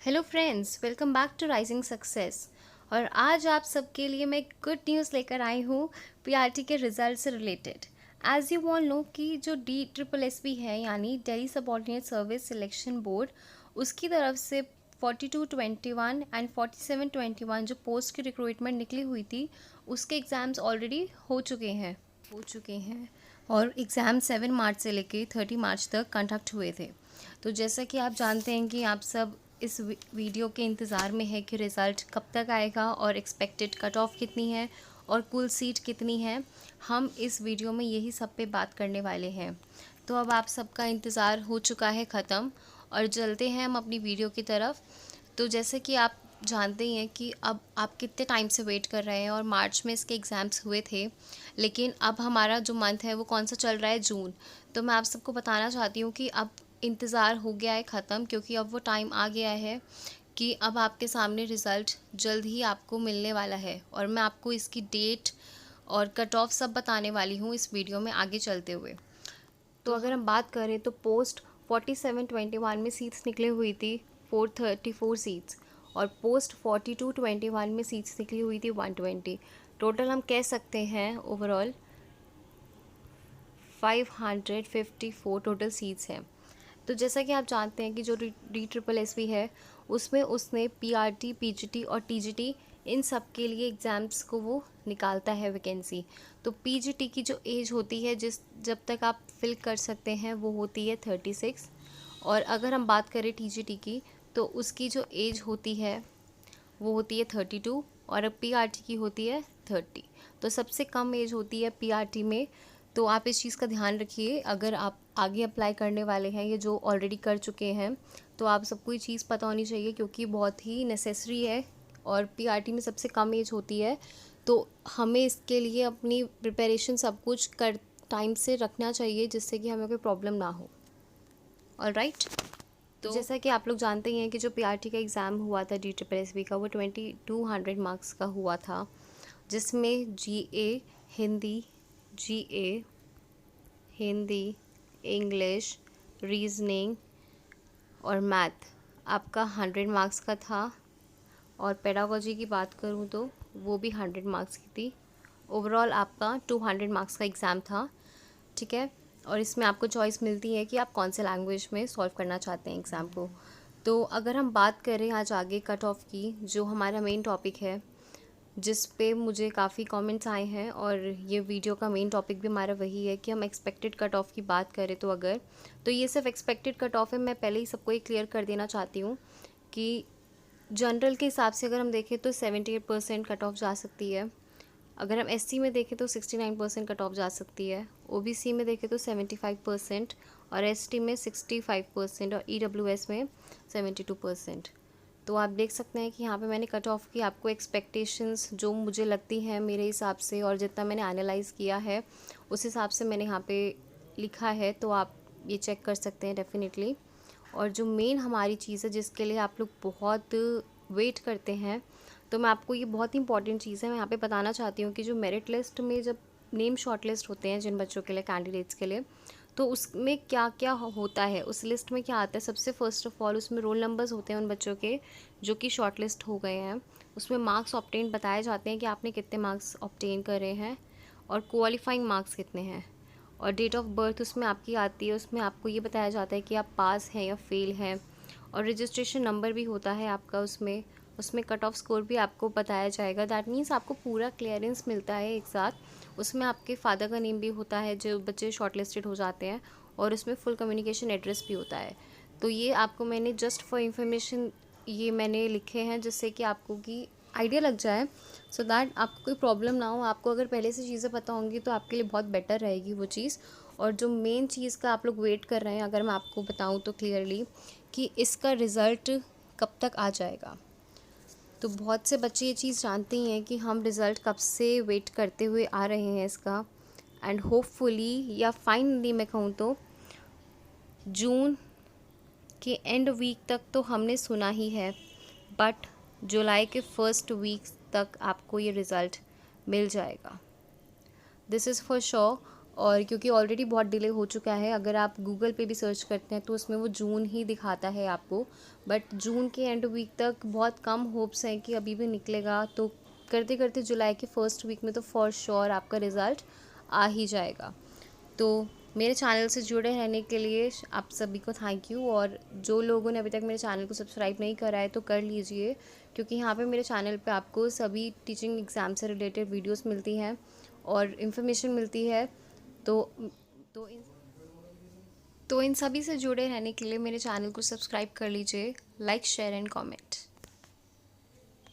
Hello friends, welcome back to rising success. और आज आप सबके लिए मैं एक गुड न्यूज़ लेकर आई हूँ पीआरटी के रिजल्ट से related. As you all know कि जो DSSB है यानी Delhi subordinate service selection board, उसकी तरफ से 4221 एंड 4721 जो पोस्ट की रिक्रूटमेंट निकली हुई थी उसके एग्ज़ाम्स ऑलरेडी हो चुके हैं और एग्ज़ाम 7 मार्च से लेके 30 मार्च तक कंडक्ट हुए थे। तो जैसा कि आप जानते हैं कि आप सब इस वीडियो के इंतज़ार में है कि रिज़ल्ट कब तक आएगा और एक्सपेक्टेड कट ऑफ कितनी है और कुल सीट कितनी है। हम इस वीडियो में यही सब पे बात करने वाले हैं। तो अब आप सबका इंतज़ार हो चुका है ख़त्म और चलते हैं हम अपनी वीडियो की तरफ। तो जैसे कि आप जानते ही हैं कि अब आप कितने टाइम से वेट कर रहे हैं और मार्च में इसके एग्ज़ाम्स हुए थे, लेकिन अब हमारा जो मंथ है वो कौन सा चल रहा है, जून। तो मैं आप सबको बताना चाहती हूँ कि अब इंतज़ार हो गया है ख़त्म, क्योंकि अब वो टाइम आ गया है कि अब आपके सामने रिज़ल्ट जल्द ही आपको मिलने वाला है और मैं आपको इसकी डेट और कट ऑफ सब बताने वाली हूँ इस वीडियो में आगे चलते हुए। तो अगर हम बात करें तो पोस्ट 4721 में सीट्स निकली हुई थी 434 सीट्स और पोस्ट 4221 में सीट्स निकली हुई थी 120। टोटल हम कह सकते हैं ओवरऑल 554 टोटल सीट्स हैं। तो जैसा कि आप जानते हैं कि जो DSSB है उसमें उसने PRT, PGT और TGT इन सब के लिए एग्ज़ाम्स को वो निकालता है वैकेंसी। तो PGT की जो एज होती है जब तक आप फिल कर सकते हैं वो होती है 36। और अगर हम बात करें TGT की तो उसकी जो एज होती है वो होती है 32 और अब PRT की होती है 30। तो सबसे कम एज होती है PRT में। तो आप इस चीज़ का ध्यान रखिए, अगर आप आगे अप्लाई करने वाले हैं या जो ऑलरेडी कर चुके हैं तो आप सबको ये चीज़ पता होनी चाहिए, क्योंकि बहुत ही नेसेसरी है और PRT में सबसे कम एज होती है। तो हमें इसके लिए अपनी प्रिपरेशन सब कुछ कर टाइम से रखना चाहिए जिससे कि हमें कोई प्रॉब्लम ना हो। ऑलराइट। तो जैसा कि आप लोग जानते ही हैं कि जो PRT का एग्ज़ाम हुआ था DSSB का वो 2200 मार्क्स का हुआ था, जिसमें GA हिंदी, इंग्लिश, रीजनिंग और मैथ आपका 100 मार्क्स का था। और पेडागोजी की बात करूँ तो वो भी 100 मार्क्स की थी। ओवरऑल आपका 200 मार्क्स का एग्ज़ाम था, ठीक है। और इसमें आपको चॉइस मिलती है कि आप कौन से लैंग्वेज में सॉल्व करना चाहते हैं एग्ज़ाम को। तो अगर हम बात करें आज आगे कट ऑफ की, जो हमारा मेन टॉपिक है जिस पे मुझे काफ़ी कमेंट्स आए हैं और ये वीडियो का मेन टॉपिक भी हमारा वही है कि हम एक्सपेक्टेड कट ऑफ की बात करें तो अगर तो ये सिर्फ एक्सपेक्टेड कट ऑफ है। मैं पहले ही सबको ये क्लियर कर देना चाहती हूँ कि जनरल के हिसाब से अगर हम देखें तो 78% कट ऑफ जा सकती है। अगर हम SC में देखें तो 69% कट ऑफ जा सकती है। OBC में देखें तो 75% और ST में 65% और EWS में 72%। तो आप देख सकते हैं कि यहाँ पे मैंने कट ऑफ की आपको एक्सपेक्टेशंस जो मुझे लगती हैं मेरे हिसाब से और जितना मैंने एनालाइज़ किया है उस हिसाब से मैंने यहाँ पे लिखा है, तो आप ये चेक कर सकते हैं डेफिनेटली। और जो मेन हमारी चीज़ है जिसके लिए आप लोग बहुत वेट करते हैं, तो मैं आपको ये बहुत ही इंपॉर्टेंट चीज़ है मैं यहाँ पे बताना चाहती हूँ कि जो मेरिट लिस्ट में जब नेम शॉर्ट लिस्ट होते हैं जिन बच्चों के लिए, कैंडिडेट्स के लिए, तो उसमें क्या क्या होता है, उस लिस्ट में क्या आता है। सबसे फर्स्ट ऑफ ऑल उसमें रोल नंबर्स होते हैं उन बच्चों के जो कि शॉर्ट लिस्ट हो गए हैं। उसमें मार्क्स ऑब्टेन बताए जाते हैं कि आपने कितने मार्क्स ऑब्टेन करे हैं और क्वालिफाइंग मार्क्स कितने हैं। और डेट ऑफ बर्थ उसमें आपकी आती है, उसमें आपको ये बताया जाता है कि आप पास हैं या फेल हैं। और रजिस्ट्रेशन नंबर भी होता है आपका उसमें उसमें कट ऑफ स्कोर भी आपको बताया जाएगा। दैट मीन्स आपको पूरा क्लियरेंस मिलता है एक साथ। उसमें आपके फादर का नेम भी होता है जो बच्चे शॉर्ट लिस्टेड हो जाते हैं, और उसमें फुल कम्युनिकेशन एड्रेस भी होता है। तो ये आपको मैंने जस्ट फॉर इंफॉर्मेशन ये मैंने लिखे हैं जिससे कि आपको की आइडिया लग जाए, सो दैट आपको कोई प्रॉब्लम ना हो। आपको अगर पहले से चीज़ें पता होंगी तो आपके लिए बहुत बेटर रहेगी वो चीज़। और जो मेन चीज़ का आप लोग वेट कर रहे हैं, अगर मैं आपको बताऊं तो क्लियरली कि इसका रिज़ल्ट कब तक आ जाएगा। तो बहुत से बच्चे ये चीज़ जानते ही हैं कि हम रिज़ल्ट कब से वेट करते हुए आ रहे हैं इसका। एंड होपफुली या फाइनली मैं कहूँ तो जून के एंड वीक तक तो हमने सुना ही है, बट जुलाई के फर्स्ट वीक तक आपको ये रिज़ल्ट मिल जाएगा, दिस इज़ फॉर श्योर। और क्योंकि ऑलरेडी बहुत डिले हो चुका है, अगर आप गूगल पे भी सर्च करते हैं तो उसमें वो जून ही दिखाता है आपको, बट जून के एंड वीक तक बहुत कम होप्स हैं कि अभी भी निकलेगा। तो करते करते जुलाई के फर्स्ट वीक में तो फॉर श्योर आपका रिज़ल्ट आ ही जाएगा। तो मेरे चैनल से जुड़े रहने के लिए आप सभी को थैंक यू, और जो लोगों ने अभी तक मेरे चैनल को सब्सक्राइब नहीं करा है तो कर लीजिए, क्योंकि यहाँ पे मेरे चैनल पे आपको सभी टीचिंग एग्ज़ाम से रिलेटेड वीडियोस मिलती हैं और इन्फॉर्मेशन मिलती है। तो तो इन तो इन सभी से जुड़े रहने के लिए मेरे चैनल को सब्सक्राइब कर लीजिए, लाइक शेयर एंड कमेंट।